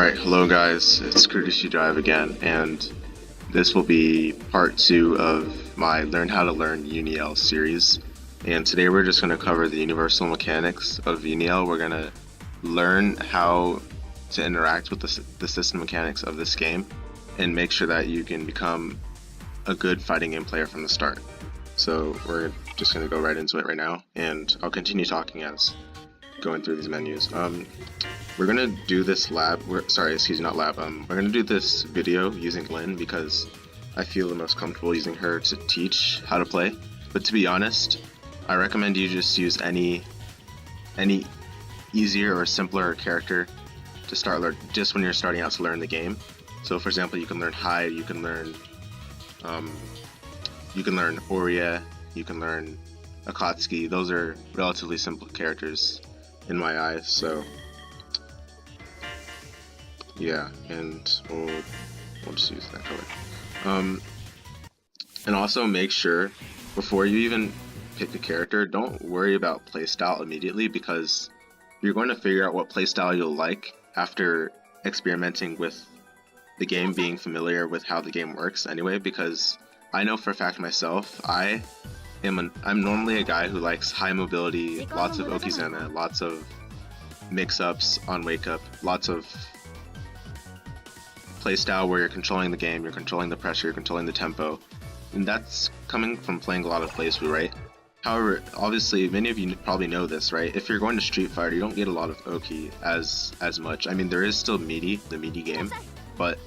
Alright, hello guys, it's Courtesy Drive again, and this will be part 2 of my Learn How to Learn UNIEL series. And today we're just going to cover the universal mechanics of UNIEL. We're going to learn how to interact with the system mechanics of this game and make sure that you can become a good fighting game player from the start. So we're just going to go right into it right now, and I'll continue talking as going through these menus. We're gonna do this we're gonna do this video using Lynn because I feel the most comfortable using her to teach how to play. But to be honest, I recommend you just use any easier or simpler character to start just when you're starting out to learn the game. So for example, you can learn Hyde, you can learn Oria, you can learn Akatsuki. Those are relatively simple characters in my eyes, so yeah, and we'll just use that color. And also make sure before you even pick a character, don't worry about playstyle immediately, because you're going to figure out what playstyle you'll like after experimenting with the game, being familiar with how the game works anyway. Because I know for a fact myself, I'm normally a guy who likes high mobility, lots of okizeme, lots of mix-ups on wake-up, lots of playstyle where you're controlling the game, you're controlling the pressure, you're controlling the tempo, and that's coming from playing a lot of playthrough, right? However, obviously, many of you probably know this, right? If you're going to Street Fighter, you don't get a lot of Oki as much. I mean, there is still the meaty game, but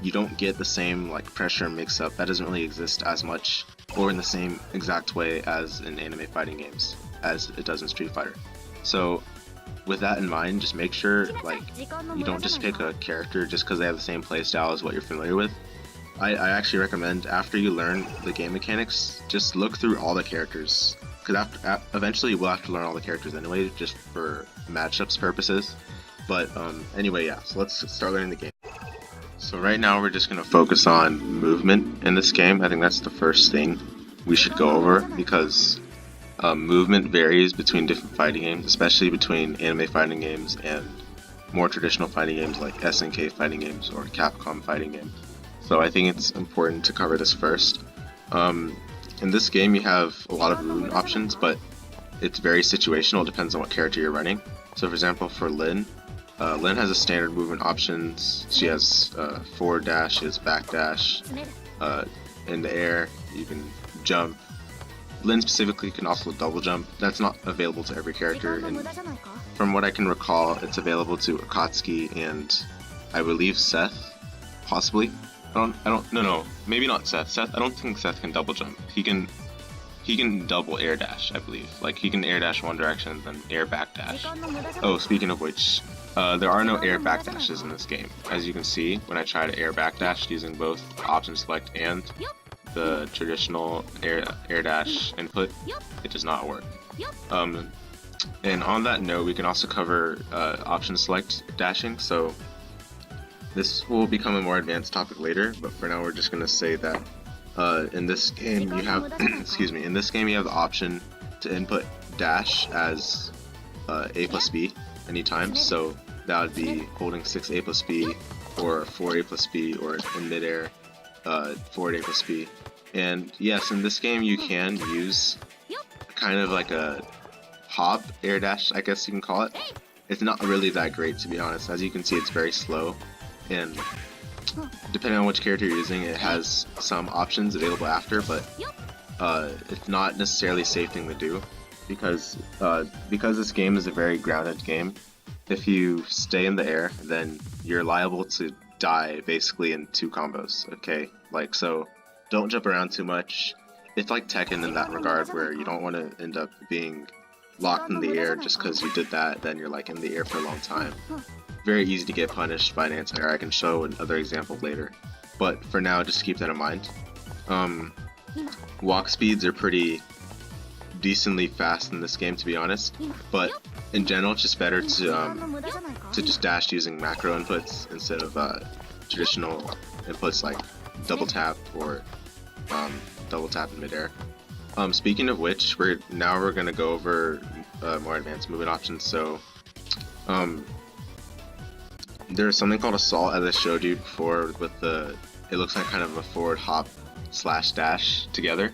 you don't get the same like pressure mix-up. That doesn't really exist as much or in the same exact way as in anime fighting games as it does in Street Fighter. So with that in mind, just make sure like you don't just pick a character just because they have the same playstyle as what you're familiar with. I actually recommend, after you learn the game mechanics, just look through all the characters, because eventually you will have to learn all the characters anyway, just for matchups purposes. But anyway, yeah, so let's start learning the game. So right now we're just going to focus on movement in this game. I think that's the first thing we should go over, because movement varies between different fighting games, especially between anime fighting games and more traditional fighting games like SNK fighting games or Capcom fighting games. So I think it's important to cover this first. In this game you have a lot of movement options, but it's very situational, it depends on what character you're running. So for example, for Lynn has a standard movement options. She has forward dash, she has back dash, in the air you can jump. Lynn specifically can also double jump. That's not available to every character, and from what I can recall, it's available to Akatsuki and I believe Seth, possibly. No, maybe not Seth. I don't think Seth can double jump. He can double air dash, I believe. Like, he can air dash one direction, then air back dash. Oh, speaking of which, there are no air back dashes in this game. As you can see, when I try to air back dash using both option select and the traditional air dash input, it does not work. And on that note, we can also cover option select dashing. So this will become a more advanced topic later, but for now we're just going to say that in this game you have in this game you have the option to input dash as A plus B anytime. So that would be holding 6 A plus B or 4 A plus B, or in midair forward A plus B. And yes, in this game you can use kind of like a hop air dash, I guess you can call it. It's not really that great, to be honest. As you can see, it's very slow, and depending on which character you're using, it has some options available after, but it's not necessarily a safe thing to do, because this game is a very grounded game. If you stay in the air, then you're liable to die basically in 2 combos, okay? Like, so don't jump around too much. It's like Tekken in that regard, where you don't want to end up being locked in the air just because you did that, then you're like in the air for a long time. Very easy to get punished by an anti-air. I can show another example later, but for now just keep that in mind. Walk speeds are pretty decently fast in this game, to be honest, but in general it's just better to just dash using macro inputs instead of traditional inputs like double tap or double tap in midair. Speaking of which, we're going to go over more advanced movement options. So there's something called assault, as I showed you before, with it looks like kind of a forward hop slash dash together.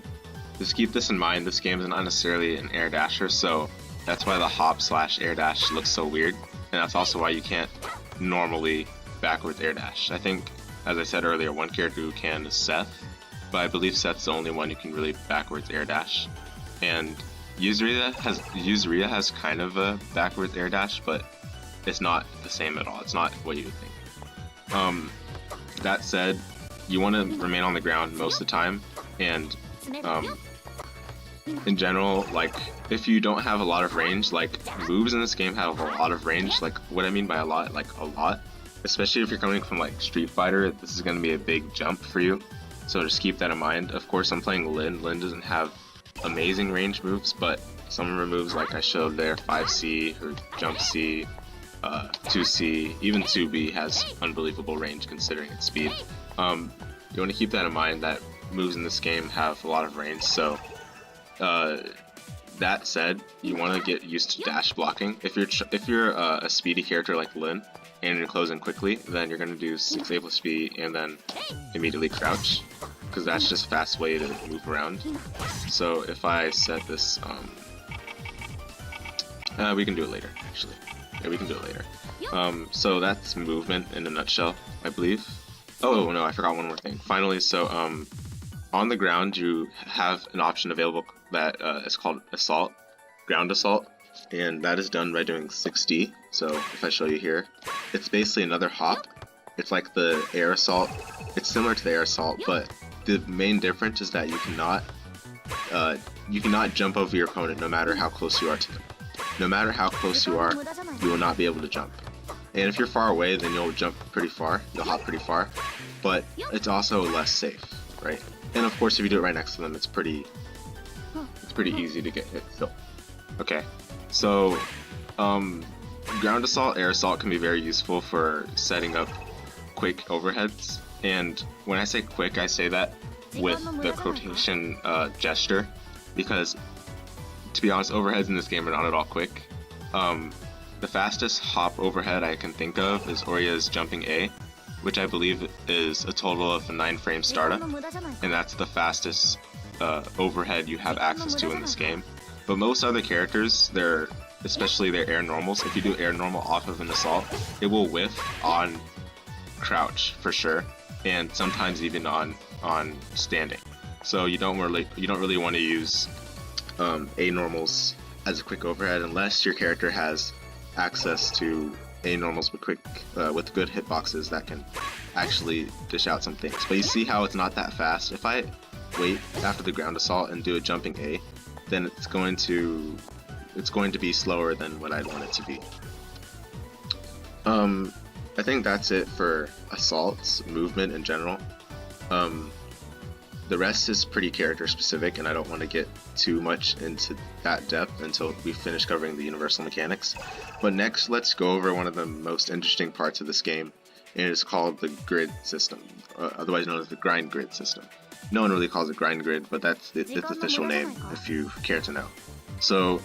Just keep this in mind, this game is not necessarily an air dasher, so that's why the hop slash air dash looks so weird, and that's also why you can't normally backwards air dash. I think, as I said earlier, one character who can is Seth, but I believe Seth's the only one who can really backwards air dash. And Yuzuriya has kind of a backwards air dash, but it's not the same at all. It's not what you would think. That said, you want to remain on the ground most of the time, and in general, like, if you don't have a lot of range, like, moves in this game have a lot of range. Like, what I mean by a lot, like a lot, especially if you're coming from like Street Fighter, this is going to be a big jump for you, so just keep that in mind. Of course, I'm playing Lin. Lin doesn't have amazing range moves, but some of her moves, like I showed there, 5C, her jump C, 2C, even 2B has unbelievable range considering its speed. You want to keep that in mind, that moves in this game have a lot of range. So that said, you want to get used to dash blocking. If you're a speedy character like Lin and you're closing quickly, then you're going to do 6A plus B and then immediately crouch, because that's just a fast way to move around. So if I set this, we can do it later, actually. Yeah, we can do it later. So that's movement in a nutshell, I believe. Oh no, I forgot one more thing. Finally, so on the ground you have an option available that is called assault, ground assault, and that is done by doing 6D. So if I show you here, it's basically another hop. It's like the air assault. It's similar to the air assault, but the main difference is that you cannot jump over your opponent no matter how close you are to them. No matter how close you are, you will not be able to jump. And if you're far away, then you'll jump pretty far, you'll hop pretty far, but it's also less safe, right? And of course, if you do it right next to them, it's pretty easy to get hit still. Okay, so ground assault, air assault can be very useful for setting up quick overheads. And when I say quick, I say that with the quotation gesture, because to be honest, overheads in this game are not at all quick. The fastest hop overhead I can think of is Oria's jumping A, which I believe is a total of a 9-frame startup, and that's the fastest overhead you have access to in this game. But most other characters, especially their air normals, if you do air normal off of an assault, it will whiff on crouch for sure, and sometimes even on standing. So you don't really want to use A normals as a quick overhead unless your character has access to A normals with good hitboxes that can actually dish out some things. But you see how it's not that fast. If I wait after the ground assault and do a jumping A, then it's going to be slower than what I'd want it to be. I think that's it for assaults, movement in general. The rest is pretty character specific, and I don't want to get too much into that depth until we finish covering the universal mechanics. But next, let's go over one of the most interesting parts of this game, and it is called the grid system, otherwise known as the grind grid system. No one really calls it grind grid, but that's its official name if you care to know. So,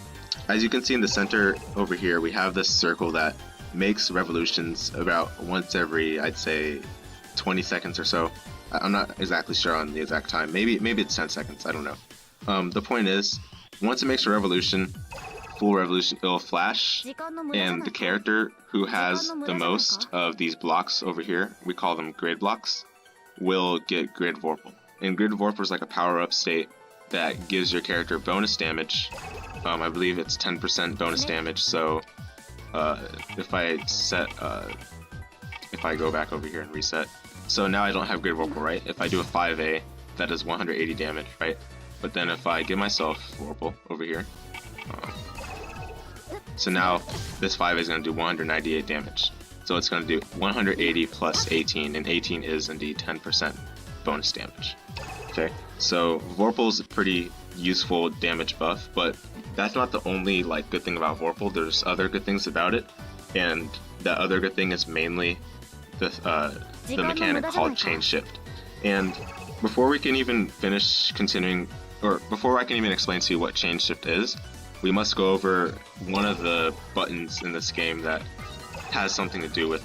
as you can see in the center over here, we have this circle that makes revolutions about once every, I'd say, 20 seconds or so. I'm not exactly sure on the exact time. Maybe it's 10 seconds. I don't know. The point is, once it makes a revolution, full revolution, it'll flash, and the character who has the most of these blocks over here, we call them grid blocks, will get GRD Vorpal. And GRD Vorpal is like a power-up state that gives your character bonus damage. I believe it's 10% bonus damage. So if I go back over here and reset. So now I don't have GRD Vorpal, right? If I do a 5A, that is 180 damage, right? But then if I give myself Vorpal over here, so now this 5A is going to do 198 damage. So it's going to do 180 plus 18, and 18 is indeed 10% bonus damage. Okay, so Vorpal is a pretty useful damage buff, but that's not the only good thing about Vorpal. There's other good things about it, and that other good thing is mainly the mechanic called chain shift. And before we can even finish continuing, or before I can even explain to you what chain shift is, we must go over one of the buttons in this game that has something to do with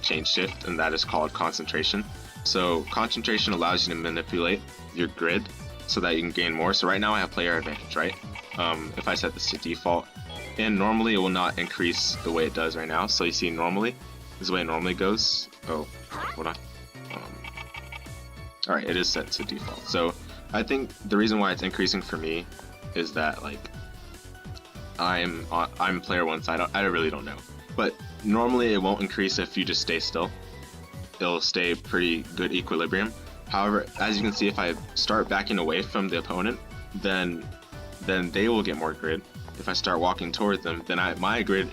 change shift, and that is called concentration. So concentration allows you to manipulate your grid so that you can gain more. So right now I have player advantage, right? If I set this to default, and normally it will not increase the way it does right now. So you see, normally this is the way it normally goes. Oh, hold on. All right, it is set to default. So I think the reason why it's increasing for me is that like I'm player one side. I really don't know, but normally it won't increase if you just stay still. It'll stay pretty good equilibrium. However, as you can see, if I start backing away from the opponent, then they will get more grid. If I start walking towards them, then my grid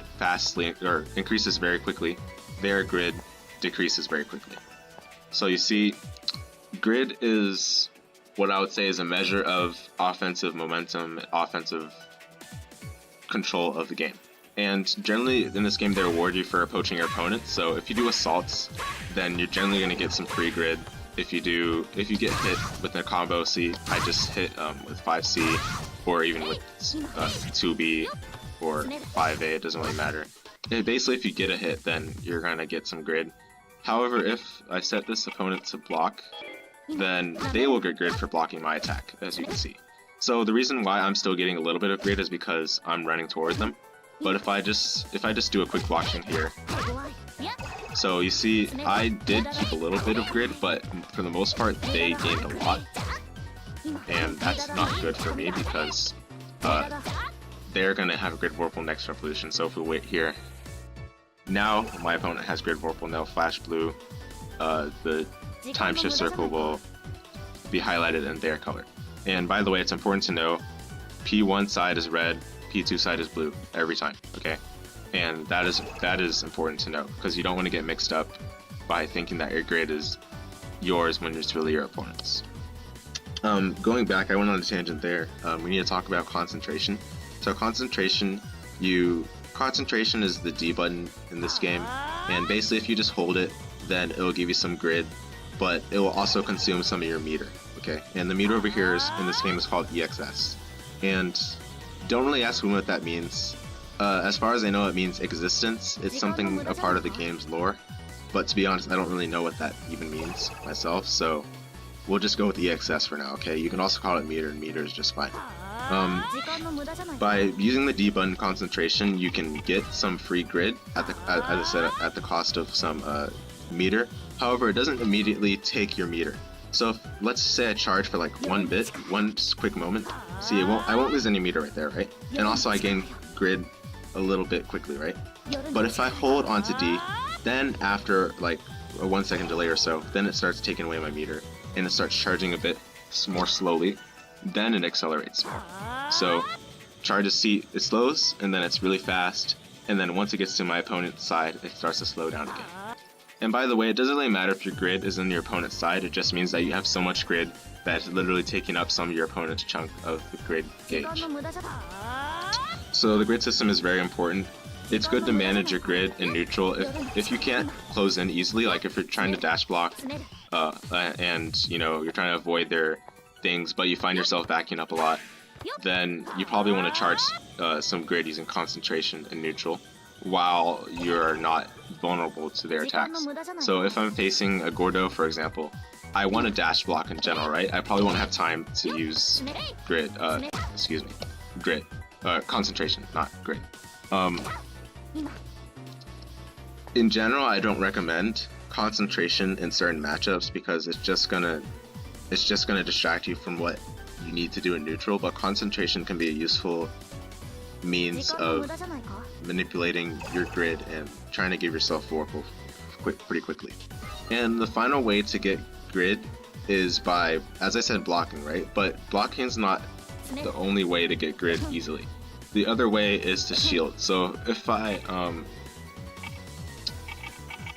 increases very quickly. Their grid decreases very quickly. So you see, grid is what I would say is a measure of offensive momentum, offensive control of the game. And generally in this game they reward you for approaching your opponent. So if you do assaults, then you're generally going to get some free grid. If you get hit with a combo, see, I just hit with 5C, or even with 2B or 5A, it doesn't really matter. Basically, if you get a hit, then you're going to get some grid. However, if I set this opponent to block, then they will get grid for blocking my attack, as you can see. So the reason why I'm still getting a little bit of grid is because I'm running towards them. But if I just do a quick blockchain here, so you see, I did keep a little bit of grid, but for the most part, they gained a lot. And that's not good for me because they're going to have grid Vorpal next revolution. So if we wait here, now my opponent has grid Vorpal, now flash blue, the time shift circle will be highlighted in their color. And by the way, it's important to know, P1 side is red, P2 side is blue every time, okay? And that is important to know, because you don't want to get mixed up by thinking that your grid is yours when it's really your opponent's. Going back, I went on a tangent there. We need to talk about concentration. So concentration is the D button in this game, and basically if you just hold it, then it will give you some grid, but it will also consume some of your meter, okay? And the meter over here in this game is called EXS. And don't really ask me what that means. As far as I know, it means existence. It's something a part of the game's lore, but to be honest, I don't really know what that even means myself, so we'll just go with EXS for now, okay? You can also call it meter, and meter is just fine. By using the D button concentration, you can get some free grid at the cost of some meter. However, it doesn't immediately take your meter. So if, let's say I charge for like one quick moment. See, I won't lose any meter right there, right? And also I gain grid a little bit quickly, right? But if I hold onto D, then after like a 1 second delay or so, then it starts taking away my meter, and it starts charging a bit more slowly, then it accelerates more. So charges C, it slows, and then it's really fast, and then once it gets to my opponent's side, it starts to slow down again. And by the way, it doesn't really matter if your grid is on your opponent's side, it just means that you have so much grid that it's literally taking up some of your opponent's chunk of the grid gauge. So the grid system is very important. It's good to manage your grid in neutral. If you can't close in easily, like if you're trying to dash block and you're trying to avoid their things, but you find yourself backing up a lot, then you probably want to charge some grid using concentration and neutral while you're not vulnerable to their attacks. So if I'm facing a Gordo, for example, I want to dash block in general, right? I probably won't have time to use grid, concentration, not grid. In general, I don't recommend concentration in certain matchups because it's just gonna distract you from what you need to do in neutral, but concentration can be a useful means of manipulating your grid and trying to give yourself Vorpal pretty quickly. And the final way to get grid is by, as I said, blocking, right? But blocking is not the only way to get grid easily. The other way is to shield. So if I,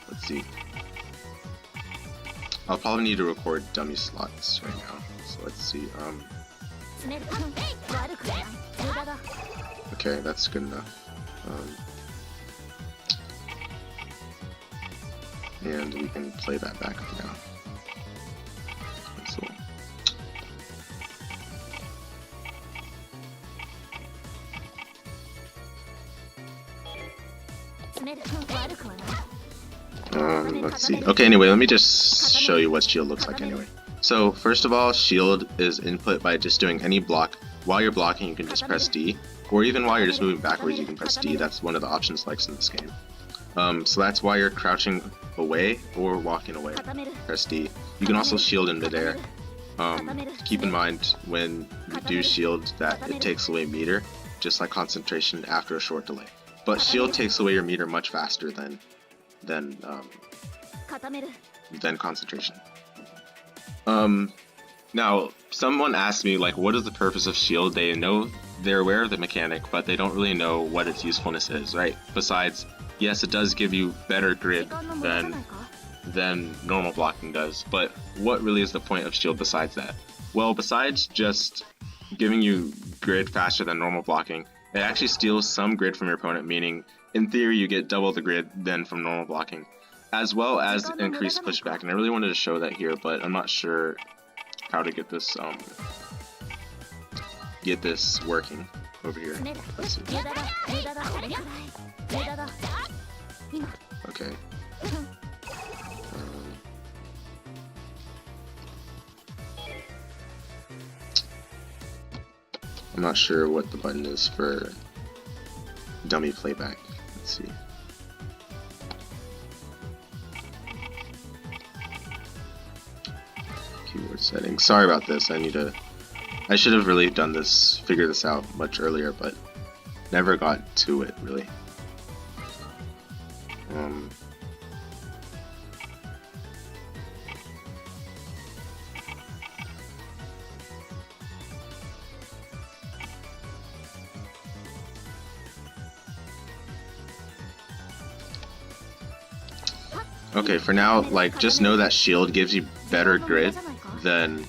let's see, I'll probably need to record dummy slots right now. So let's see, okay, that's good enough. And we can play that back now. So, Let's see. Okay, anyway, let me just show you what shield looks like anyway. So first of all, shield is input by just doing any block. While you're blocking, you can just press D, or even while you're just moving backwards, you can press D. That's one of the option selects in this game. So that's why you're crouching away or walking away. Press D. You can also shield in midair. Keep in mind when you do shield that it takes away meter, just like concentration after a short delay. But shield takes away your meter much faster than concentration. Now someone asked me, like, what is the purpose of shield? They're aware of the mechanic, but they don't really know what its usefulness is, right? Besides, yes, it does give you better grid than normal blocking does, but what really is the point of shield besides that? Well, besides just giving you grid faster than normal blocking, it actually steals some grid from your opponent, meaning in theory you get double the grid than from normal blocking, as well as increased pushback. And I really wanted to show that here, but I'm not sure how to get this working over here. Let's see. Okay. I'm not sure what the button is for dummy playback. Let's see. Keyword settings. Sorry about this. I should have really figured this out much earlier, but never got to it really. Okay, for now, like, just know that shield gives you better grid than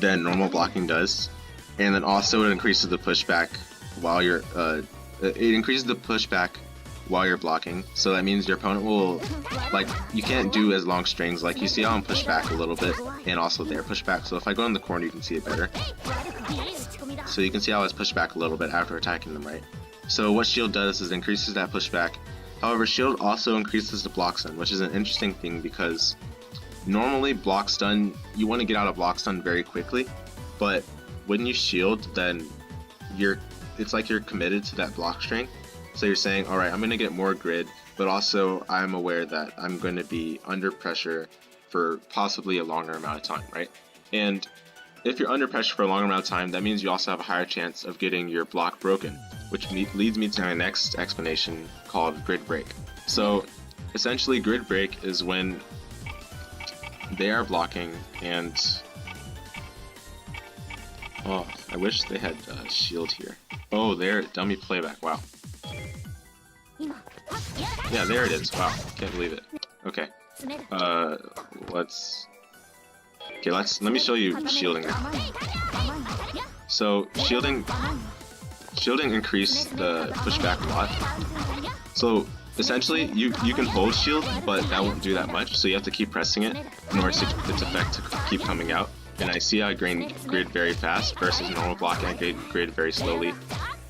normal blocking does, and then also it increases the pushback while you're blocking. So that means your opponent will, like, you can't do as long strings. Like, you see how I'm pushed back a little bit, and also their pushback. So if I go in the corner, you can see it better. So you can see how I was pushed back a little bit after attacking them, right? So what shield does is increases that pushback. However, shield also increases the block stun, which is an interesting thing because normally block stun, you want to get out of block stun very quickly, but when you shield, then it's like you're committed to that block string. So you're saying, alright, I'm going to get more grid, but also I'm aware that I'm going to be under pressure for possibly a longer amount of time, right? And if you're under pressure for a longer amount of time, that means you also have a higher chance of getting your block broken, which leads me to my next explanation called grid break. So essentially grid break is when they are blocking and oh, I wish they had shield here. Oh, there, dummy playback. Wow. Yeah, there it is. Wow, can't believe it. Okay. Let me show you shielding now. So shielding increased the pushback a lot. So essentially you can hold shield, but that won't do that much, so you have to keep pressing it in order for its effect to keep coming out. And I see I gain grid very fast versus normal blocking, I gain grid very slowly.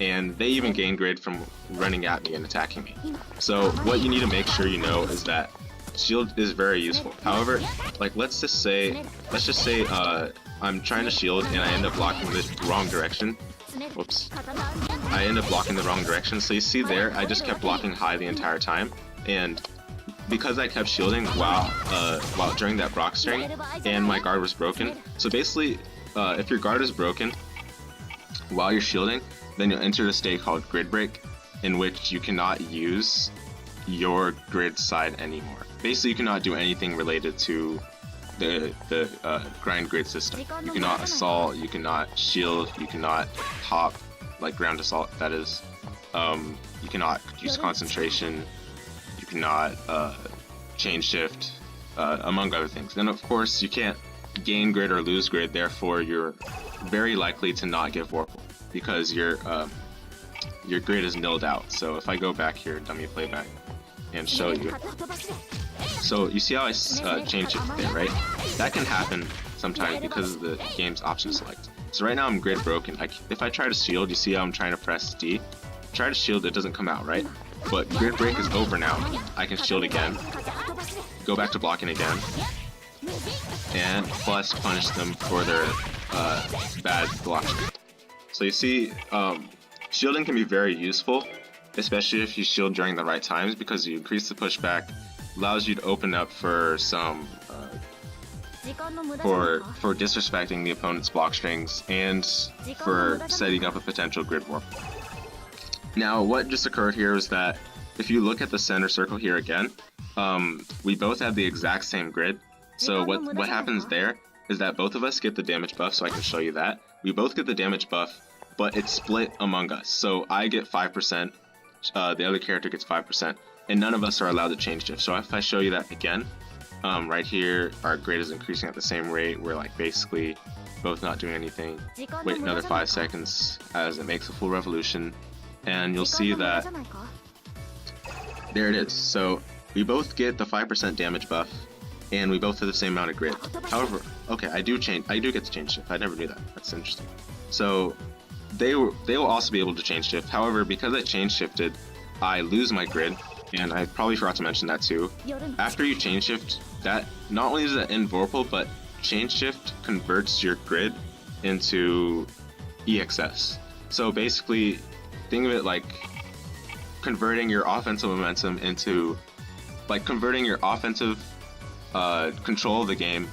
And they even gain grid from running at me and attacking me. So what you need to make sure you know is that shield is very useful. However, like let's just say I'm trying to shield and I end up blocking the wrong direction. Whoops. I end up blocking the wrong direction. So you see there, I just kept blocking high the entire time, and because I kept shielding while during that block string, and my guard was broken. So basically, if your guard is broken while you're shielding, then you'll enter a state called grid break, in which you cannot use your grid side anymore. Basically, you cannot do anything related to the grind grid system. You cannot assault, you cannot shield, you cannot hop, like ground assault that is. You cannot use concentration, you cannot chain shift, among other things. Then of course you can't gain grid or lose grid, therefore you're very likely to not get Vorpal because your grid is nilled out. So if I go back here, dummy playback, and show you. So you see how I chain shift there, right? That can happen sometimes because of the game's option select. So right now I'm grid broken. If I try to shield, you see how I'm trying to press D, try to shield, it doesn't come out, right? But grid break is over now. I can shield again, go back to blocking again, and plus punish them for their bad block. So you see, shielding can be very useful, especially if you shield during the right times, because you increase the pushback, allows you to open up for some for disrespecting the opponent's block strings and for setting up a potential grid warp. Now, what just occurred here is that if you look at the center circle here again, we both have the exact same grid. So what happens there is that both of us get the damage buff, so I can show you that. We both get the damage buff, but it's split among us. So I get 5%, the other character gets 5%, and none of us are allowed to change shift. So if I show you that again, right here, our grid is increasing at the same rate. We're like basically both not doing anything. Wait another 5 seconds as it makes a full revolution, and you'll see that there it is. So we both get the 5% damage buff, and we both have the same amount of grid. However, okay, I do get to change shift. I never knew that. That's interesting. So they will also be able to change shift. However, because I change shifted, I lose my grid, and I probably forgot to mention that too. After you change shift, that not only is it in Vorpal, but change shift converts your grid into EXS. So basically, think of it like converting your offensive momentum into, like converting your offensive control of the game.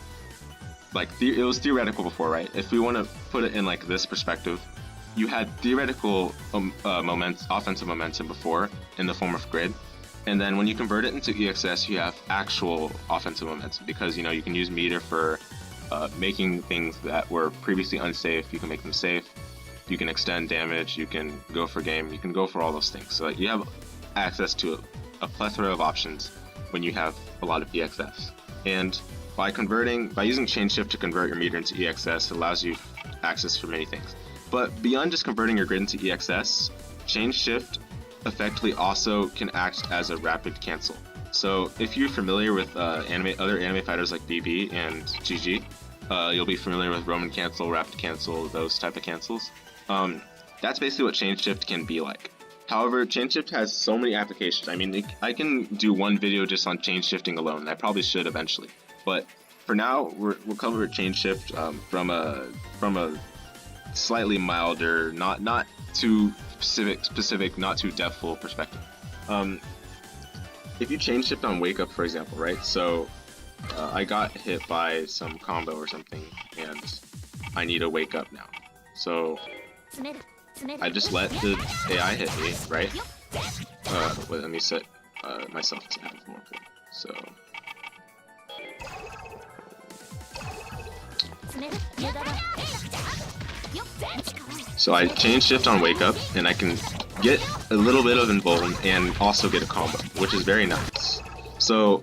Like it was theoretical before, right? If we want to put it in like this perspective, you had theoretical offensive momentum before in the form of grid, and then when you convert it into EXS, you have actual offensive momentum, because you know you can use meter for making things that were previously unsafe. You can make them safe. You can extend damage. You can go for game. You can go for all those things. So you have access to a plethora of options when you have a lot of EXS. And by using change shift to convert your meter into EXS, it allows you access for many things. But beyond just converting your grid into EXS, change shift effectively also can act as a rapid cancel. So if you're familiar with other anime fighters like BB and GG, you'll be familiar with Roman cancel, rapid cancel, those type of cancels. That's basically what change shift can be like. However, change shift has so many applications. I mean, I can do one video just on change shifting alone. I probably should eventually, but for now, we'll cover change shift from a slightly milder, not too specific, not too depthful perspective. If you change shift on wake up, for example, right? So I got hit by some combo or something, and I need a wake up now. So I just let the AI hit me, right? Wait, let me set myself to have more. So I change shift on wake up, and I can get a little bit of embolden and also get a combo, which is very nice. So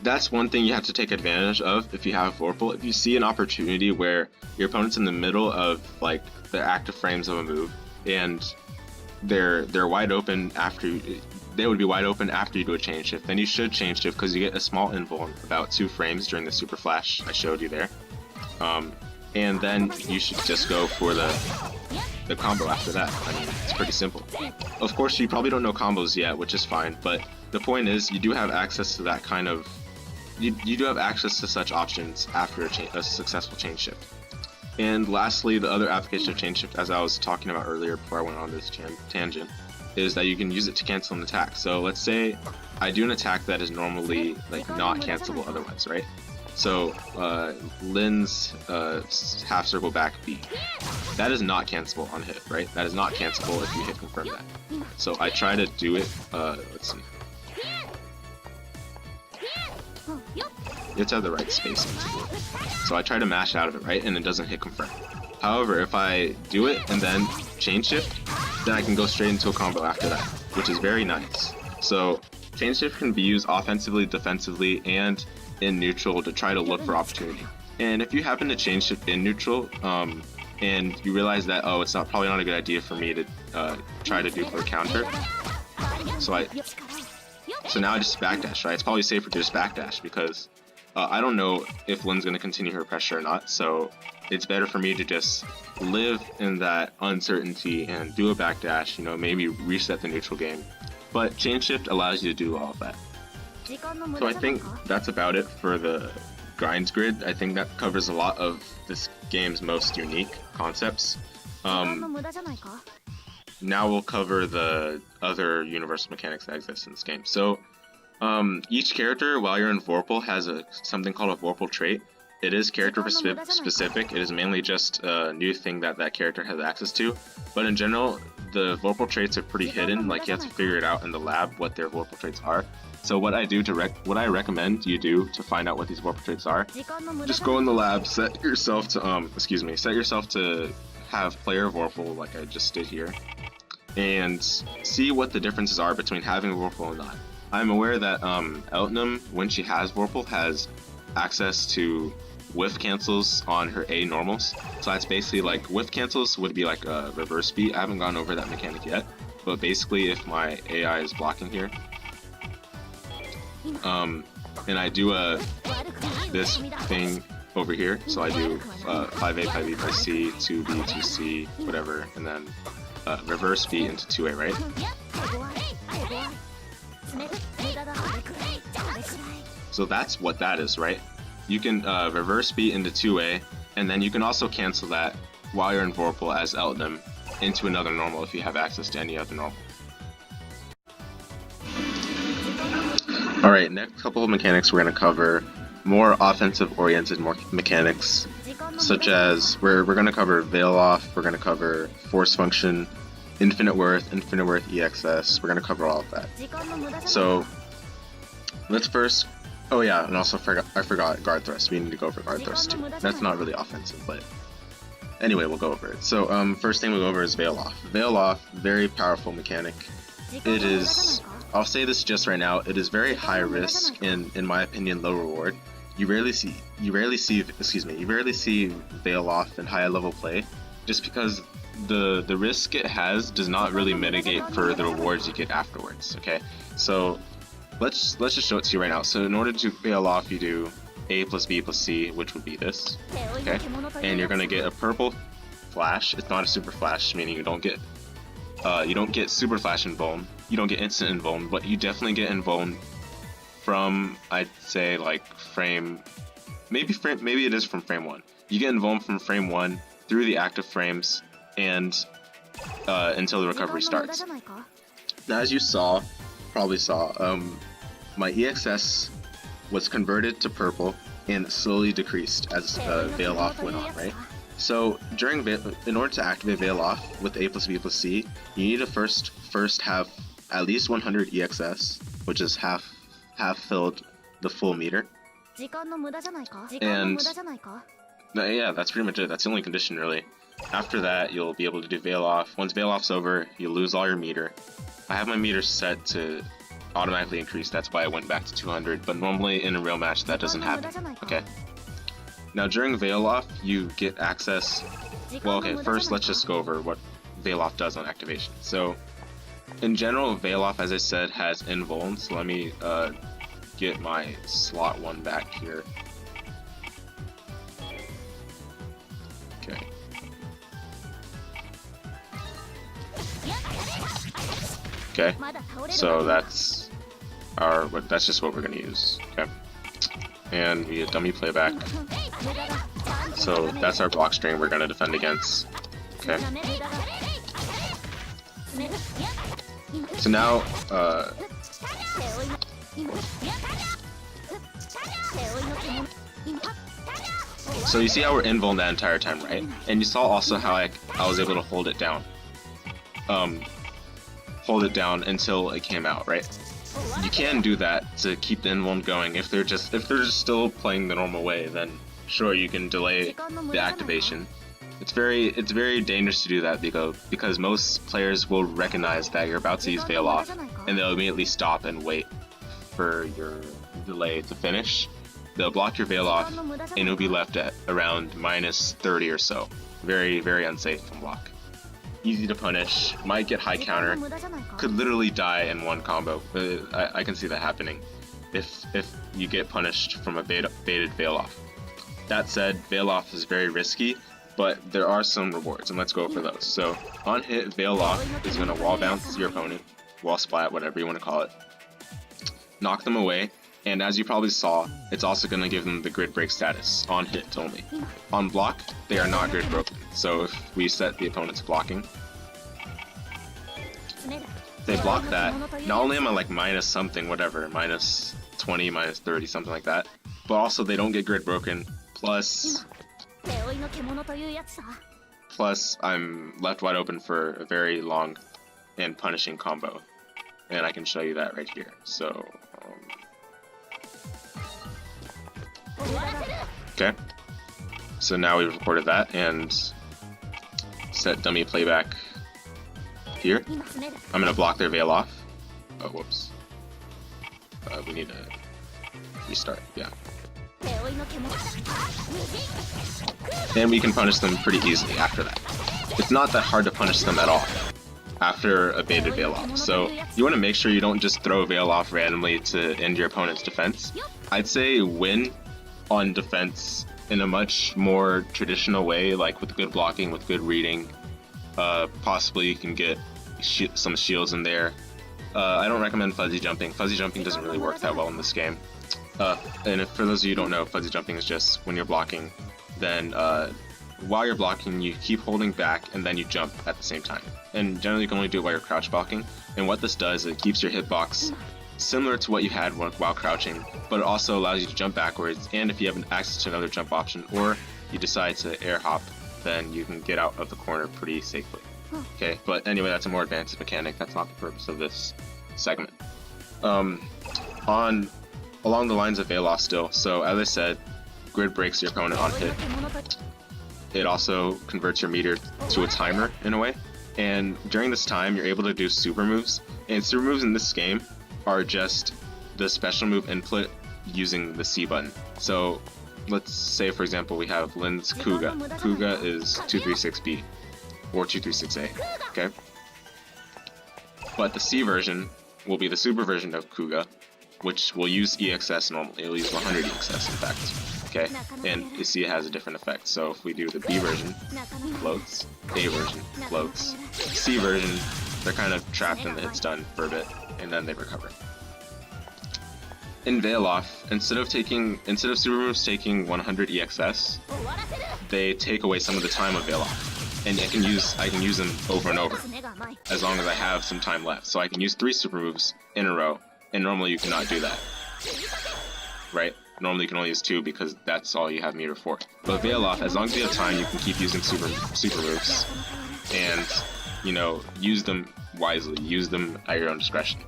that's one thing you have to take advantage of if you have Vorpal. If you see an opportunity where your opponent's in the middle of like the active frames of a move, and they're wide open they would be wide open after you do a change shift, then you should change shift, because you get a small invuln about 2 frames during the super flash I showed you there. And then you should just go for the combo after that. I mean, it's pretty simple. Of course, you probably don't know combos yet, which is fine, but the point is you do have access to that kind of, you do have access to such options after a successful change shift. And lastly, the other application of change shift, as I was talking about earlier before I went on this tangent, is that you can use it to cancel an attack. So let's say I do an attack that is normally like not cancelable otherwise, right? So Lin's half circle back B, that is not cancelable on hit, right? That is not cancelable if you hit confirm that. So I try to do it, let's see. You have to have the right spacing to do it. So I try to mash out of it, right? And it doesn't hit confirm. However, if I do it and then change shift, then I can go straight into a combo after that, which is very nice. So change shift can be used offensively, defensively, and in neutral to try to look for opportunity. And if you happen to change shift in neutral, and you realize that, oh, it's probably not a good idea for me to try to do for a counter, so now I just backdash, right? It's probably safer to just backdash, because I don't know if Lin's going to continue her pressure or not, so it's better for me to just live in that uncertainty and do a backdash, you know, maybe reset the neutral game. But chain shift allows you to do all of that. So I think that's about it for the grinds grid. I think that covers a lot of this game's most unique concepts. Now we'll cover the other universal mechanics that exist in this game. So each character, while you're in Vorpal, has something called a Vorpal Trait. It is character specific. It is mainly just a new thing that that character has access to. But in general, the Vorpal traits are pretty hidden. Like, you have to figure it out in the lab what their Vorpal traits are. So what I recommend you do to find out what these Vorpal traits are, just go in the lab, set yourself to have player Vorpal, like I just did here, and see what the differences are between having Vorpal and not. I'm aware that Eltnum, when she has Vorpal, has access to whiff cancels on her A normals. So that's basically like whiff cancels would be like a reverse beat. I haven't gone over that mechanic yet, but basically if my AI is blocking here, and I do this thing over here, so I do 5A, 5B, 5C, 2B, 2C, whatever, and then reverse beat into 2A, right? So that's what that is, right? You can reverse beat into 2A, and then you can also cancel that while you're in Vorpal as Eltnum into another normal if you have access to any other normal. Alright, next couple of mechanics we're going to cover more offensive oriented mechanics, such as we're going to cover Veil Off, we're going to cover Force Function, Infinite Worth EXS, we're going to cover all of that. So let's first, oh yeah, and also I forgot Guard Thrust. We need to go over Guard Thrust too. That's not really offensive, but anyway, we'll go over it. So first thing we'll go over is Veil Off. Veil Off, very powerful mechanic. It is, I'll say this just right now, it is very high risk and, in my opinion, low reward. You rarely see Veil Off in high level play, just because the risk it has does not really mitigate for the rewards you get afterwards. Okay, so let's just show it to you right now. So in order to Veil Off, you do A plus B plus C, which would be this. Okay, and you're gonna get a purple flash. It's not a super flash, meaning you don't get super flash invuln. You don't get instant invuln, but you definitely get invuln from, I'd say, like maybe it is from frame 1. You get invuln from frame 1 through the active frames and until the recovery starts. Now, as you probably saw, my EXS was converted to purple and slowly decreased as Veil Off went on, right? So in order to activate Veil Off with A plus B plus C, you need to first have at least 100 EXS, which is half filled the full meter. And yeah, that's pretty much it. That's the only condition, really. After that, you'll be able to do Veil Off. Once Veil Off's over, you lose all your meter. I have my meter set to automatically increase, that's why I went back to 200, but normally in a real match that doesn't happen. Okay. Now during Veil Off, you get access. Well, okay, first let's just go over what Veil Off does on activation. So in general, Veil Off, as I said, has invuln. So let me get my slot 1 back here. Okay. Okay. So that's just what we're gonna use. Okay. And we have dummy playback. So that's our block string we're gonna defend against. Okay. So now, so you see how we're invuln that entire time, right? And you saw also how I was able to hold it down. Hold it down until it came out, right? You can do that to keep the invuln going. If they're just still playing the normal way, then sure, you can delay the activation. It's very dangerous to do that because most players will recognize that you're about to use Veil Off, and they'll immediately stop and wait for your delay to finish. They'll block your Veil Off, and you'll be left at around minus 30 or so. Very, very unsafe from block. Easy to punish, might get high counter, could literally die in one combo. I can see that happening if you get punished from a baited Veil Off. That said, Veil Off is very risky, but there are some rewards, and let's go for those. So on hit, Veil Off is going to wall bounce your opponent, wall splat, whatever you want to call it, knock them away, and as you probably saw, it's also going to give them the grid break status, on hit only. On block, they are not grid broken, so if we set the opponent's blocking, if they block that, not only am I like minus something, whatever, minus 20, minus 30, something like that, but also they don't get grid broken, plus I'm left wide open for a very long and punishing combo, and I can show you that right here. So okay, so now we've recorded that and set dummy playback here. I'm gonna block their Veil Off. Oh, whoops. We need to restart. Yeah. And we can punish them pretty easily after that. It's not that hard to punish them at all after a baited Veil Off. So you want to make sure you don't just throw Veil Off randomly to end your opponent's defense. I'd say win on defense in a much more traditional way, like with good blocking, with good reading. Possibly you can get some shields in there. I don't recommend fuzzy jumping. Fuzzy jumping doesn't really work that well in this game. And for those of you who don't know, fuzzy jumping is just when you're blocking, then while you're blocking, you keep holding back and then you jump at the same time. And generally you can only do it while you're crouch blocking. And what this does, it keeps your hitbox similar to what you had while crouching, but it also allows you to jump backwards, and if you have access to another jump option, or you decide to air hop, then you can get out of the corner pretty safely. Okay, but anyway, that's a more advanced mechanic. That's not the purpose of this segment. Along the lines of Veil Off still, so as I said, grid breaks your opponent on hit. It also converts your meter to a timer in a way, and during this time you're able to do super moves, and super moves in this game are just the special move input using the C button. So let's say for example we have Lynn's Kuga. Kuga is 236B or 236A, okay? But the C version will be the super version of Kuga, which will use EXS normally. It'll use 100 EXS in fact, okay? And you see it has a different effect. So if we do the B version, floats, A version, floats, C version, they're kind of trapped in the hit stun for a bit, and then they recover. In Veil Off, instead of super moves taking 100 EXS, they take away some of the time of Veil Off, and I can use them over and over as long as I have some time left. So I can use 3 super moves in a row, and normally you cannot do that, right? Normally you can only use 2 because that's all you have meter for. But Veil Off, as long as you have time, you can keep using super moves, and you know, use them wisely, use them at your own discretion.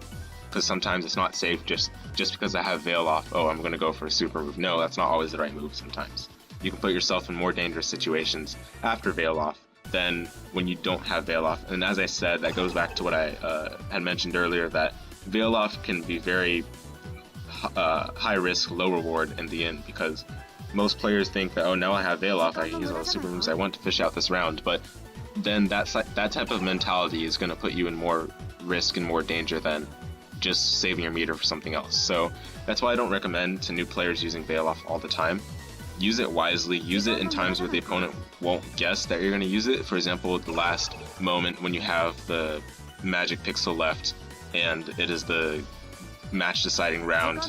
Because sometimes it's not safe just because I have Veil Off, oh, I'm gonna go for a super move. No, that's not always the right move sometimes. You can put yourself in more dangerous situations after Veil Off than when you don't have Veil Off. And as I said, that goes back to what I had mentioned earlier, that Veil Off can be very high risk, low reward in the end, because most players think that, oh, now I have Veil Off, I can use all the super moves I want to fish out this round, but then that type of mentality is going to put you in more risk and more danger than just saving your meter for something else. So that's why I don't recommend to new players using Veil Off all the time. Use it wisely, use it in times where the opponent won't guess that you're going to use it. For example, the last moment when you have the magic pixel left and it is the match deciding round,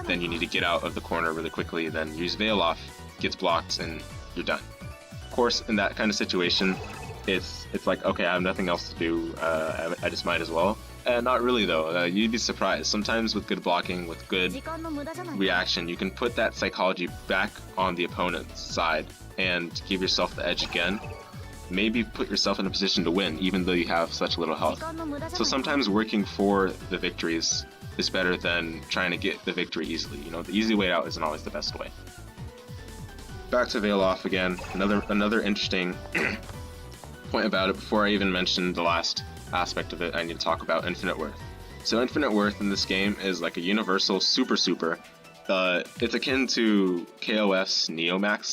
then you need to get out of the corner really quickly, then use Veil Off, gets blocked, and you're done. Of course, in that kind of situation, it's like, okay, I have nothing else to do, I just might as well. Not really though, you'd be surprised. Sometimes with good blocking, with good reaction, you can put that psychology back on the opponent's side and give yourself the edge again. Maybe put yourself in a position to win, even though you have such little health. So sometimes working for the victories is better than trying to get the victory easily. You know, the easy way out isn't always the best way. Back to Veil Off again, another interesting point about it. Before I even mention the last aspect of it, I need to talk about Infinite Worth. So Infinite Worth in this game is like a universal super. It's akin to KOF's Neomax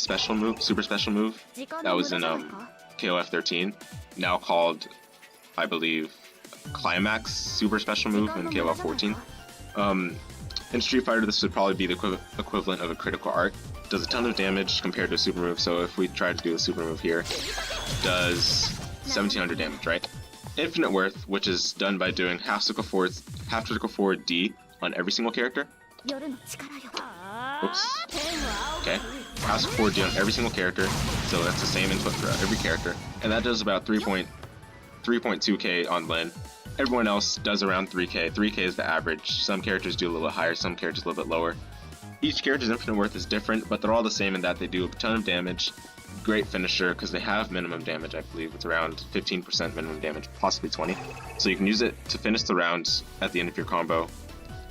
super special move that was in KOF 13, now called, I believe, Climax super special move in KOF 14. In Street Fighter, this would probably be the equivalent of a critical art. does a ton of damage compared to a super move. So if we try to do a super move here, does 1700 damage, right? Infinite Worth, which is done by doing half circle forward D on every single character. Oops. Okay. Half circle forward D on every single character, so that's the same input for every character, and that does about 3.2k on Lin. Everyone else does around 3k. 3k is the average. Some characters do a little bit higher, some characters a little bit lower. Each character's Infinite Worth is different, but they're all the same in that they do a ton of damage. Great finisher, because they have minimum damage, I believe. It's around 15% minimum damage, possibly 20. So you can use it to finish the rounds at the end of your combo.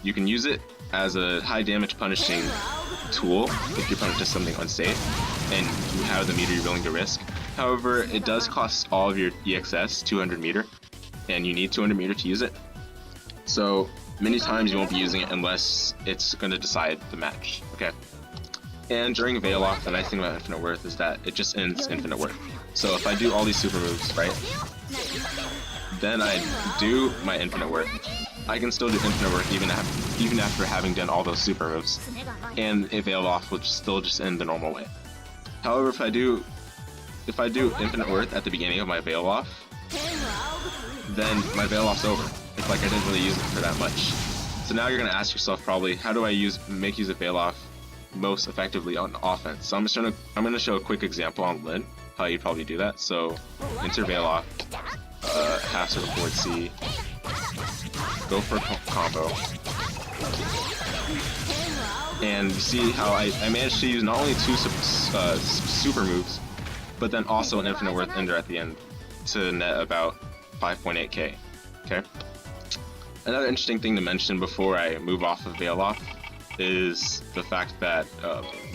You can use it as a high damage punishing tool if your opponent does something unsafe and you have the meter you're willing to risk. However, it does cost all of your EXS 200 meter, and you need 200 meter to use it. So many times you won't be using it unless it's going to decide the match. Okay. And during Veil Off, the nice thing about Infinite Worth is that it just ends Infinite Worth. So if I do all these super moves, right, then I do my Infinite Worth. I can still do Infinite Worth even after having done all those super moves, and a Veil Off will still just end the normal way. However, if I do Infinite Worth at the beginning of my Veil Off, then my Veil Off's over. It's like I didn't really use it for that much. So now you're gonna ask yourself probably, how do I make use of Veil Off most effectively on offense? So I'm gonna show a quick example on Lin, how you probably do that. So enter Veil Off, half circle forward C, go for a combo, and you see how I managed to use not only two super moves, but then also an Infinite Worth ender at the end to net about 5.8k. Okay. Another interesting thing to mention before I move off of Veil Off is the fact that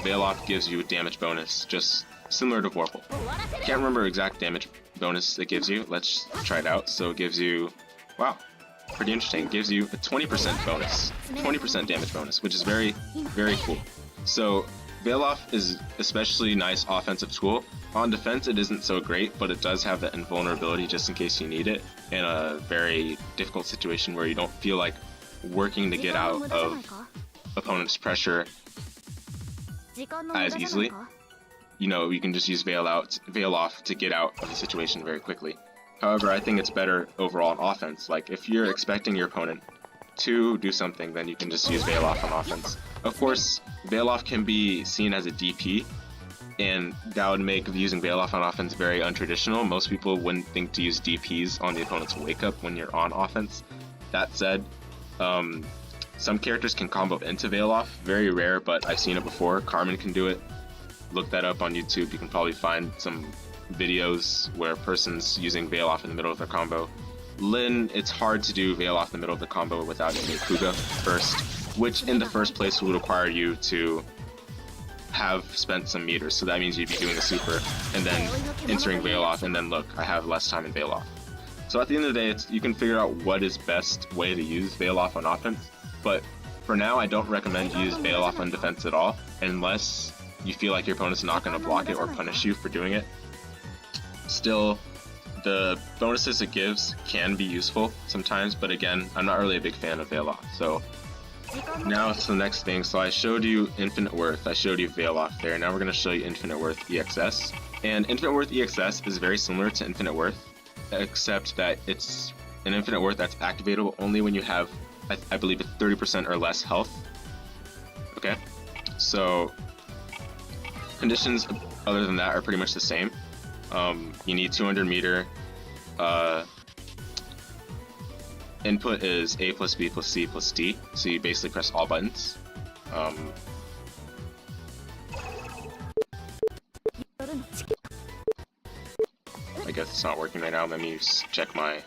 Veil Off gives you a damage bonus, just similar to Vorpal. Can't remember exact damage bonus it gives you. Let's try it out. So it gives you, wow, pretty interesting. It gives you a 20% bonus, 20% damage bonus, which is very, very cool. So Veil Off is especially nice offensive tool. On defense, it isn't so great, but it does have that invulnerability just in case you need it in a very difficult situation where you don't feel like working to get out of opponent's pressure as easily. You know, you can just use Veil Off to get out of the situation very quickly. However, I think it's better overall on offense. Like, if you're expecting your opponent to do something, then you can just use Veil Off on offense. Of course, Veil Off can be seen as a DP, and that would make using Veil Off on offense very untraditional. Most people wouldn't think to use DPs on the opponent's wake up when you're on offense. That said, some characters can combo into Veil Off. Very rare, but I've seen it before. Carmen can do it. Look that up on YouTube. You can probably find some videos where a person's using Veil Off in the middle of their combo. Lin, it's hard to do Veil Off in the middle of the combo without using Kuga first, which in the first place would require you to have spent some meters. So that means you'd be doing a super and then entering Veil Off, and then look, I have less time in Veil Off. So at the end of the day, you can figure out what is best way to use Veil Off on offense, but for now I don't recommend you use Veil Off on defense at all, unless you feel like your opponent's not going to block it or punish you for doing it. Still, the bonuses it gives can be useful sometimes, but again, I'm not really a big fan of Veil Off. So now it's the next thing. So I showed you Infinite Worth, I showed you Veil Off there. Now we're going to show you Infinite Worth EXS. And Infinite Worth EXS is very similar to Infinite Worth, except that it's an Infinite Worth that's activatable only when you have, I believe, it's 30% or less health. Okay, so conditions other than that are pretty much the same. You need 200 meter. Input is A plus B plus C plus D, so you basically press all buttons. I guess it's not working right now. Let me just check my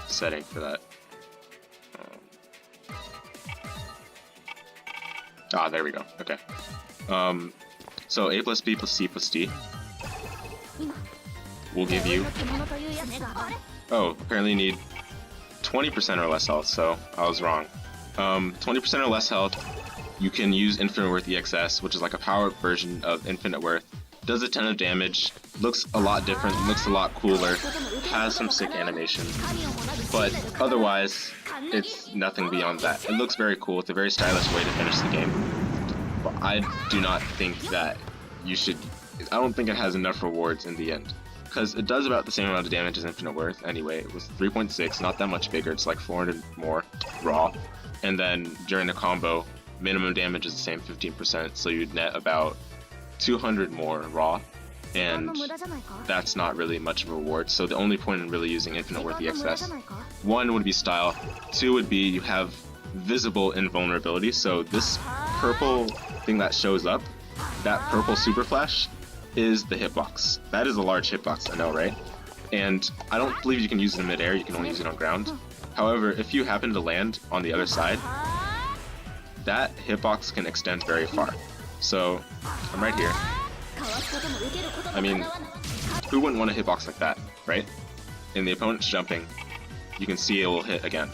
setting for that. There we go. Okay. So A plus B plus C plus D will give you... Oh, apparently you need 20% or less health, so I was wrong. 20% or less health, you can use Infinite Worth EXS, which is like a power-up version of Infinite Worth. Does a ton of damage, looks a lot different, looks a lot cooler, has some sick animation, but otherwise, it's nothing beyond that. It looks very cool, it's a very stylish way to finish the game. but I do not think that you should. I don't think it has enough rewards in the end, because it does about the same amount of damage as Infinite Worth anyway. It was 3.6, not that much bigger. It's like 400 more raw, and then during the combo, minimum damage is the same, 15%, so you'd net about 200 more raw, and that's not really much of a reward. So the only point in really using Infinite Worth EXS, 1 would be style, 2 would be you have visible invulnerability. So this purple thing that shows up, that purple super flash, is the hitbox. That is a large hitbox, I know, right? And I don't believe you can use it in midair, you can only use it on ground. However, if you happen to land on the other side, that hitbox can extend very far. So, I'm right here. I mean, who wouldn't want a hitbox like that, right? And the opponent's jumping, you can see it will hit again.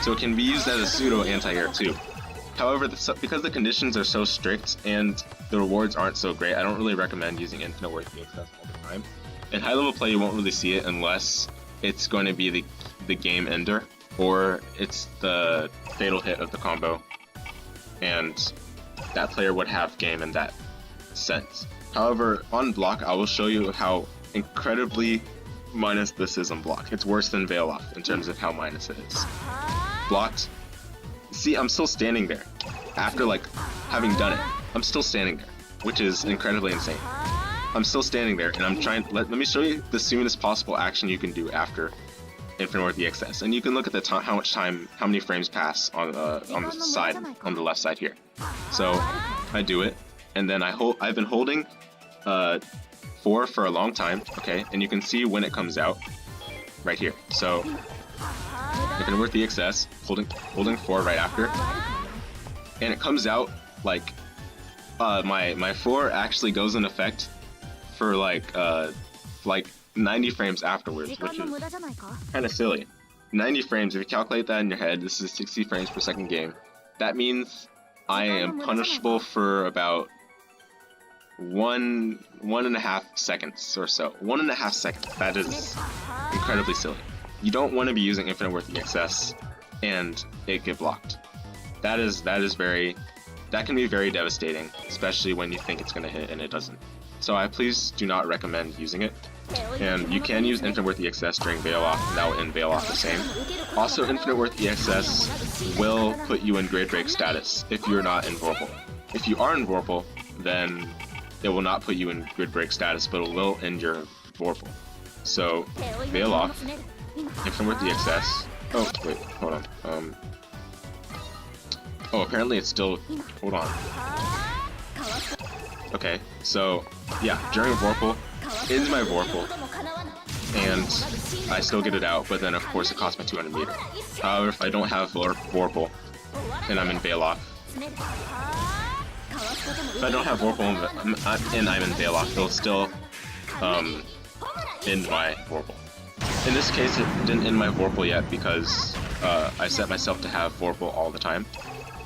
So it can be used as a pseudo anti-air too. However, because the conditions are so strict and the rewards aren't so great, I don't really recommend using Infinite Worth EXS all the time. In high level play, you won't really see it unless it's going to be the game ender, or it's the fatal hit of the combo, and that player would have game in that sense. However, on block, I will show you how incredibly minus this is on block. It's worse than Veil Off in terms of how minus it is. Blocked. See, I'm still standing there. After like having done it, I'm still standing there, which is incredibly insane. I'm still standing there, and I'm trying. Let me show you the soonest possible action you can do after Infinite Worth EXS, and you can look at the how much time, how many frames pass on the side, on the left side here. So I do it, and then I've been holding 4 for a long time, okay, and you can see when it comes out right here. So Infinite Worth EXS, holding 4 right after, and it comes out like my 4 actually goes in effect for like 90 frames afterwards, which is kind of silly. 90 frames, if you calculate that in your head, this is 60 frames per second game. That means I am punishable for about 1.5 seconds or so. 1.5 seconds. That is incredibly silly. You don't want to be using Infinite Worth EXS and it get blocked. That can be very devastating, especially when you think it's going to hit and it doesn't. So I please do not recommend using it. And you can use Infinite Worth EXS during Veil Off, and that will end Veil Off the same. Also, Infinite Worth EXS will put you in GRD Break status if you're not in Vorpal. If you are in Vorpal, then it will not put you in GRD Break status, but it will end your Vorpal. So, Veil Off, Infinite Worth EXS. Oh, wait, hold on. Oh, apparently it's still. Hold on. Okay, so yeah, during Vorpal, ends my Vorpal, and I still get it out, but then of course it costs me 200 meter. However, if I don't have Vorpal, and I'm in Veil Off, if I don't have Vorpal and I'm in Veil Off, it'll still end my Vorpal. In this case, it didn't end my Vorpal yet because I set myself to have Vorpal all the time.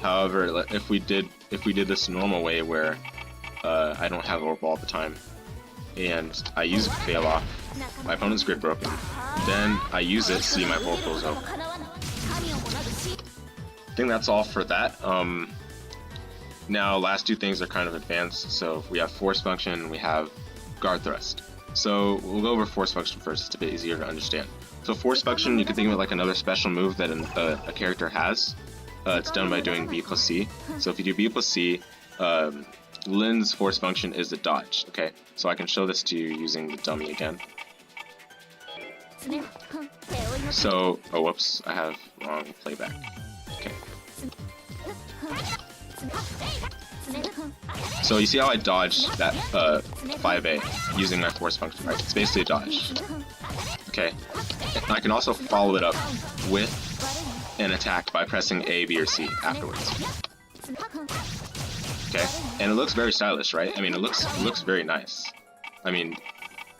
However, if we did this normal way where I don't have Vorpal all the time, and I use Veil Off, my opponent's grid broken, then I use it, see my Vorpal's over. I think that's all for that. Now, last 2 things are kind of advanced. So we have Force Function and we have Guard Thrust. So we'll go over Force Function first, it's a bit easier to understand. So Force Function, you can think of it like another special move that a character has. It's done by doing B plus C. So if you do B plus C, Lin's Force Function is a dodge, okay? So I can show this to you using the dummy again. So, oh whoops, I have wrong playback. Okay. So you see how I dodged that 5A using my Force Function, right? It's basically a dodge. Okay. And I can also follow it up with an attack by pressing A, B, or C afterwards. Okay, and it looks very stylish, right? I mean, it looks very nice. I mean,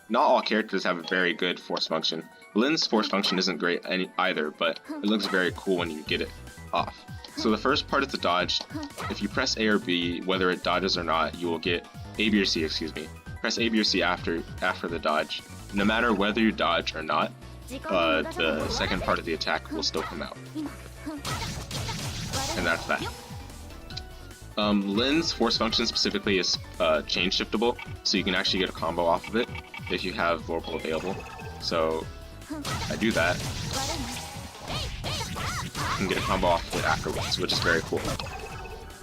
not all characters have a very good Force Function. Lin's Force Function isn't great either, but it looks very cool when you get it off. So the first part is the dodge. If you press A or B, whether it dodges or not, you will get A, B, or C, excuse me. Press A, B, or C after the dodge. No matter whether you dodge or not, the second part of the attack will still come out. And that's that. Lin's force function specifically is change shiftable, so you can actually get a combo off of it if you have Vorpal available. So I do that. You can get a combo off of it afterwards, which is very cool.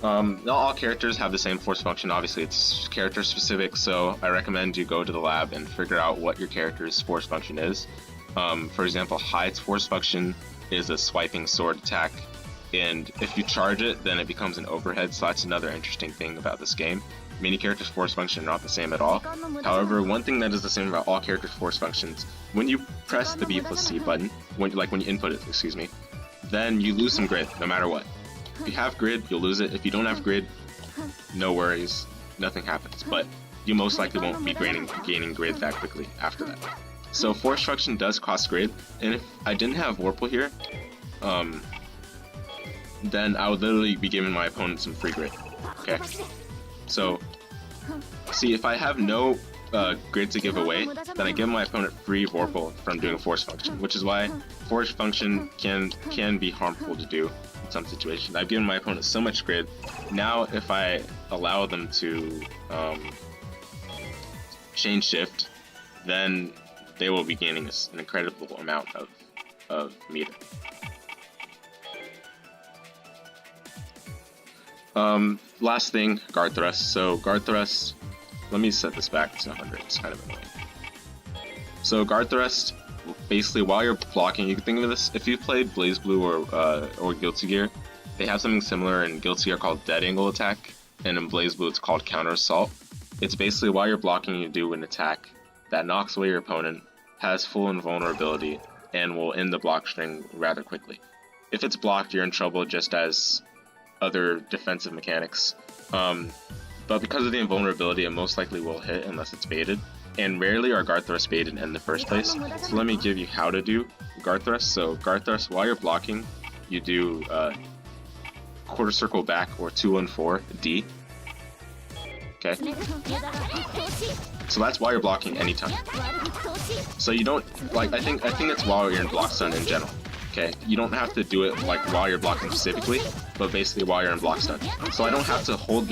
Not all characters have the same force function. Obviously, it's character specific, so I recommend you go to the lab and figure out what your character's force function is. For example, Hyde's force function is a swiping sword attack, and if you charge it, then it becomes an overhead, so that's another interesting thing about this game. Many characters' force function are not the same at all. However, one thing that is the same about all characters' force functions, when you press the B plus C button, when you input it, excuse me, then you lose some grid, no matter what. If you have grid, you'll lose it. If you don't have grid, no worries, nothing happens. But you most likely won't be gaining grid that quickly after that. So force function does cost grid, and if I didn't have Vorpal here, then I would literally be giving my opponent some free grid. Okay? So, see, if I have no grid to give away, then I give my opponent free Vorpal from doing a force function, which is why force function can be harmful to do in some situations. I've given my opponent so much grid. Now, if I allow them to change shift, then they will be gaining an incredible amount of meter. Last thing, guard thrust. So guard thrust, let me set this back to 100, it's kind of annoying. So guard thrust, basically while you're blocking, you can think of this, if you've played BlazBlue or Guilty Gear, they have something similar in Guilty Gear called dead angle attack, and in BlazBlue it's called counter assault. It's basically while you're blocking, you do an attack that knocks away your opponent, has full invulnerability, and will end the block string rather quickly. If it's blocked, you're in trouble just as other defensive mechanics, but because of the invulnerability, it most likely will hit unless it's baited, and rarely are guard thrusts baited in the first place. So let me give you how to do guard thrust. So guard thrust, while you're blocking, you do quarter circle back or 2-1-4 D. Okay, so that's while you're blocking anytime. So you don't I think it's while you're in block stun in general. Okay, you don't have to do it like while you're blocking specifically, but basically while you're in block stun. So I don't have to hold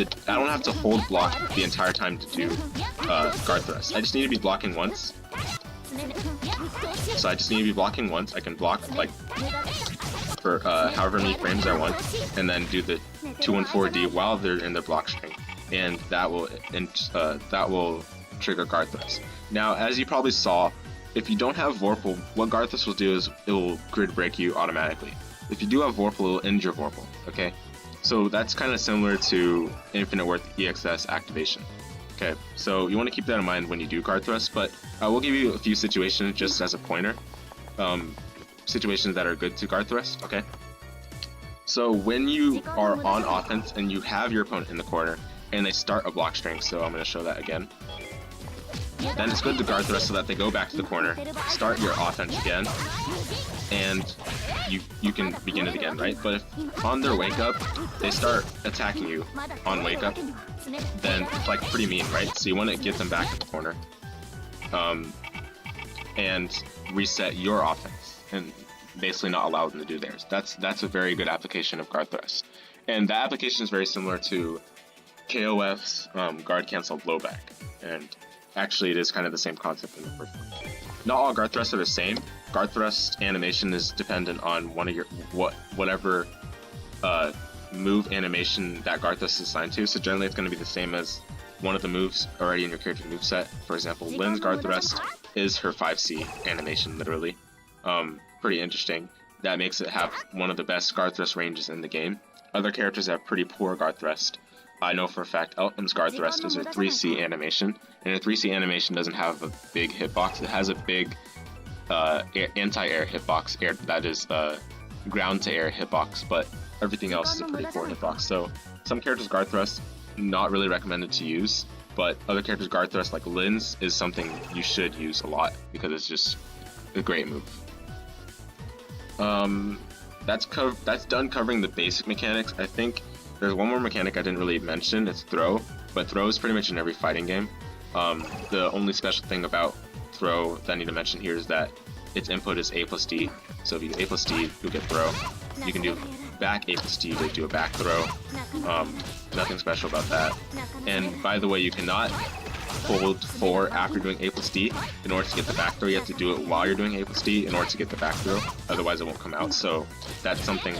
block the entire time to do guard thrust. I just need to be blocking once. So I just need to be blocking once. I can block like for however many frames I want, and then do the 2-1-4-D while they're in the block string, and that will trigger guard thrust. Now, as you probably saw, if you don't have Vorpal, what guard thrust will do is it will grid break you automatically. If you do have Vorpal, it will end your Vorpal, okay? So that's kind of similar to Infinite Worth EXS activation. Okay, so you want to keep that in mind when you do guard thrust, but I will give you a few situations just as a pointer. Situations that are good to guard thrust, okay? So when you are on offense and you have your opponent in the corner and they start a block string, so I'm going to show that again. Then it's good to guard thrust so that they go back to the corner, start your offense again, and you can begin it again, right? But if on their wake up, they start attacking you on wake up, then it's like pretty mean, right? So you want to get them back at the corner, and reset your offense, and basically not allow them to do theirs. That's a very good application of guard thrust. And that application is very similar to KOF's guard cancel blowback, and actually it is kind of the same concept in the first one. Not all guard thrusts are the same. Guard thrust animation is dependent on one of your whatever move animation that guard thrust is assigned to, so generally it's going to be the same as one of the moves already in your character moveset. For example, Lin's guard thrust is her 5C animation, literally. Pretty interesting. That makes it have one of the best guard thrust ranges in the game. Other characters have pretty poor guard thrust. I know for a fact Elton's guard thrust is her 3C animation, and her 3C animation doesn't have a big hitbox. It has a big anti-air hitbox, that is ground to air hitbox, but everything else is a pretty poor hitbox. So some characters' guard thrust not really recommended to use, but other characters' guard thrust like Lin's is something you should use a lot because it's just a great move. That's done covering the basic mechanics. I think there's one more mechanic I didn't really mention, it's throw, but throw is pretty much in every fighting game. The only special thing about throw that I need to mention here is that its input is A plus D, so if you do A plus D, you'll get throw. You can do back A plus D to do a back throw. Nothing special about that. And by the way, you cannot hold 4 after doing A plus D in order to get the back throw. You have to do it while you're doing A plus D in order to get the back throw, otherwise it won't come out. So that's something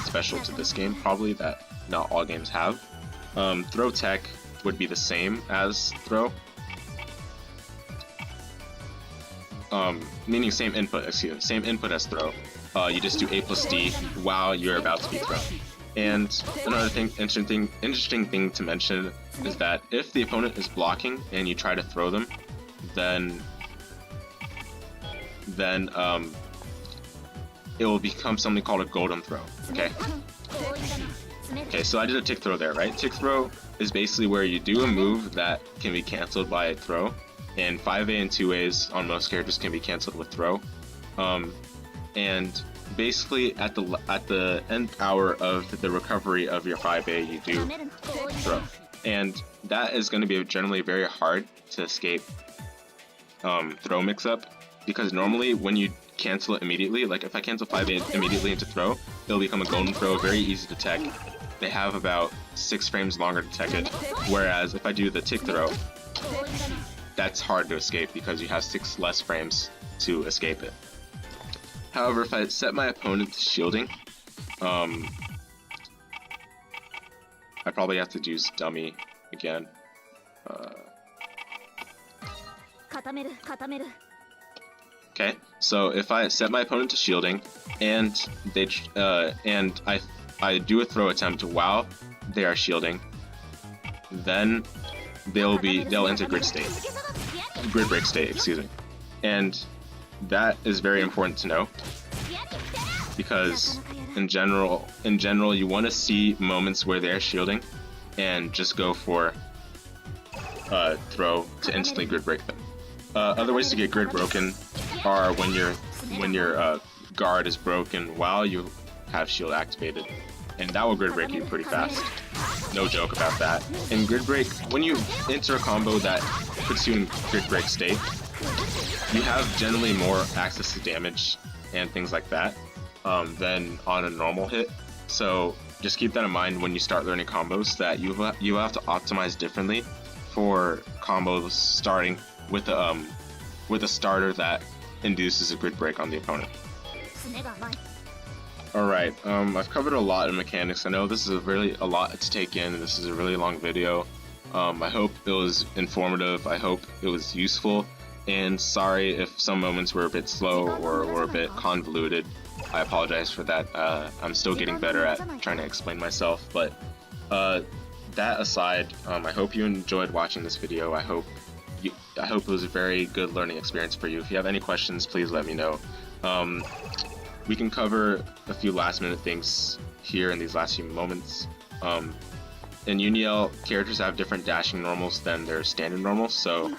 special to this game, probably, that not all games have. Throw tech would be the same as throw, meaning same input as throw. You just do A plus D while you're about to be thrown. And another interesting thing to mention is that if the opponent is blocking and you try to throw them, then it will become something called a golden throw. Okay, so I did a tick throw there, right? Tick throw is basically where you do a move that can be cancelled by a throw, and 5A and 2As on most characters can be cancelled with throw. And basically at the end hour of the recovery of your 5A, you do throw, and that is going to be generally very hard to escape throw mix-up, because normally when you cancel it immediately, like if I cancel 5A immediately into throw, it'll become a golden throw, very easy to tech. They have about 6 frames longer to tech it, whereas if I do the tick throw, that's hard to escape because you have 6 less frames to escape it. However, if I set my opponent to shielding, I probably have to use dummy again. Okay, so if I set my opponent to shielding and I do a throw attempt while they are shielding, then they'll enter grid break state, excuse me. And that is very important to know, because in general you want to see moments where they're shielding and just go for throw to instantly grid break them. Other ways to get grid broken are when your guard is broken while you have shield activated, and that will grid break you pretty fast. No joke about that. In grid break, when you enter a combo that puts you in grid break state, you have generally more access to damage and things like that than on a normal hit. So just keep that in mind when you start learning combos, that you have to optimize differently for combos starting with a starter that induces a grid break on the opponent. Alright, I've covered a lot of mechanics. I know this is a lot to take in, and this is a really long video. I hope it was informative, I hope it was useful, and sorry if some moments were a bit slow or were a bit convoluted. I apologize for that. I'm still getting better at trying to explain myself, but that aside, I hope you enjoyed watching this video. I hope it was a very good learning experience for you. If you have any questions, please let me know. We can cover a few last minute things here in these last few moments. In UNIEL, characters have different dashing normals than their standard normals, so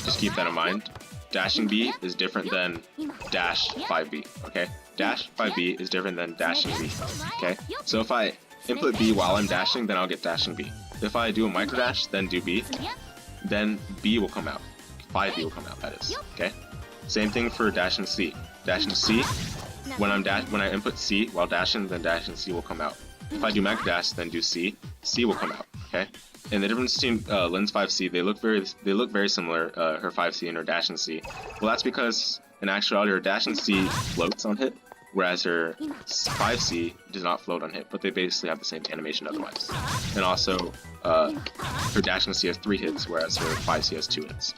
just keep that in mind. Dashing B is different than dash 5B, okay? Dash 5B is different than dashing B, okay? So if I input B while I'm dashing, then I'll get dashing B. If I do a micro dash, then do B, then B will come out. 5B will come out, that is, okay? Same thing for dashing C. Dashing C, when I input C while dashing, then dashing C will come out. If I do micro dash, then do C, C will come out, okay? And the difference between Lynn's 5C, they look very similar, her 5C and her dashing C. Well, that's because in actuality her dashing C floats on hit, whereas her 5C does not float on hit, but they basically have the same animation otherwise. And also, her dashing C has 3 hits, whereas her 5C has 2 hits.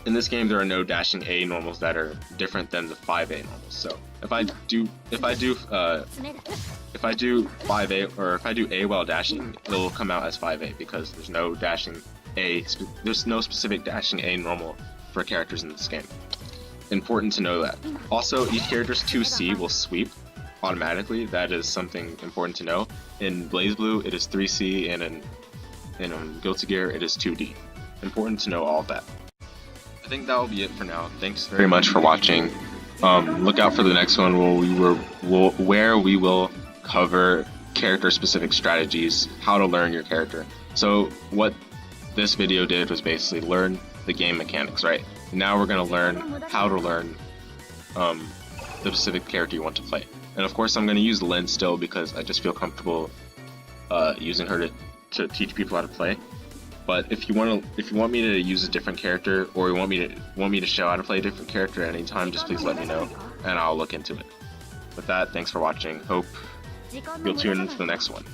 In this game, there are no dashing A normals that are different than the 5A normals. So if I do 5A, or if I do A while dashing, it'll come out as 5A because there's no dashing A. There's no specific dashing A normal for characters in this game. Important to know that. Also, each character's 2C will sweep automatically. That is something important to know. In BlazBlue, it is 3C, and in Guilty Gear, it is 2D. Important to know all of that. I think that will be it for now. Thanks very much for watching. Look out for the next one where we will cover character-specific strategies, how to learn your character. So what this video did was basically learn the game mechanics, right? Now we're going to learn how to learn the specific character you want to play. And of course I'm going to use Lynn still because I just feel comfortable using her to teach people how to play. But if you want me to use a different character, or you want me to show how to play a different character at any time, just please let me know and I'll look into it. With that, thanks for watching. Hope you'll tune into the next one.